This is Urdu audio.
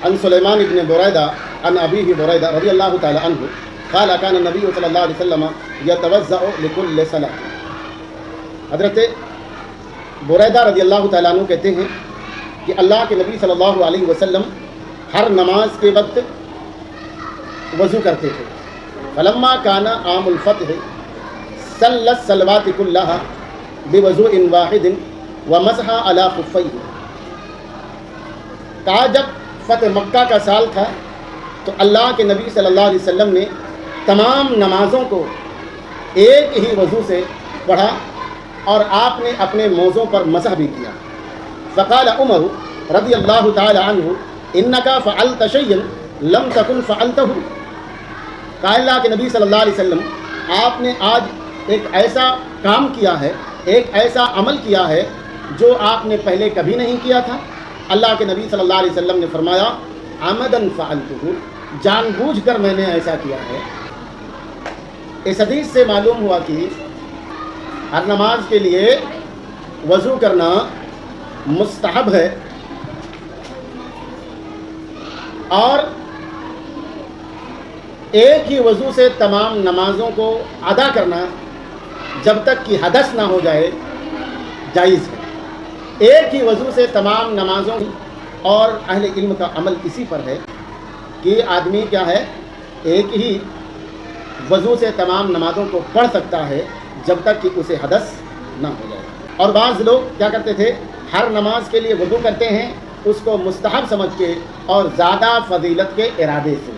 عن سلیمان بن بریدہ عن ابیہ بریدہ رضی اللہ تعالی عنہ قال كان النبي صلی اللہ علیہ وسلم يتوضأ لكل صلاة. حضرت بریدہ رضی اللہ تعالیٰ عنہ کہتے ہیں کہ اللہ کے نبی صلی اللہ علیہ وسلم ہر نماز کے وقت وضو کرتے تھے. فلما كان عام الفتح صلى الصلوات كلها بوضوء واحد ومسح على خفيه. کہا جب فتح مکہ کا سال تھا تو اللہ کے نبی صلی اللہ علیہ وسلم نے تمام نمازوں کو ایک ہی وضو سے پڑھا اور آپ نے اپنے موزوں پر مسح بھی کیا. فقال عمر رضی اللہ تعالی عنہ انک فعلت شیئا لم تکن فعلتہ. کہا اللہ کے نبی صلی اللہ علیہ وسلم آپ نے آج ایک ایسا کام کیا ہے, ایک ایسا عمل کیا ہے جو آپ نے پہلے کبھی نہیں کیا تھا. اللہ کے نبی صلی اللہ علیہ وسلم نے فرمایا عمدن فعلتہ, جان بوجھ کر میں نے ایسا کیا ہے. اس حدیث سے معلوم ہوا کہ ہر نماز کے لیے وضو کرنا مستحب ہے اور ایک ہی وضو سے تمام نمازوں کو ادا کرنا جب تک کہ حدث نہ ہو جائے جائز ہے. ایک ہی وضو سے تمام نمازوں اور اہل علم کا عمل اسی پر ہے کہ آدمی کیا ہے ایک ہی وضو سے تمام نمازوں کو پڑھ سکتا ہے جب تک کہ اسے حدث نہ ہو جائے. اور بعض لوگ کیا کرتے تھے, ہر نماز کے لیے وضو کرتے ہیں اس کو مستحب سمجھ کے اور زیادہ فضیلت کے ارادے سے.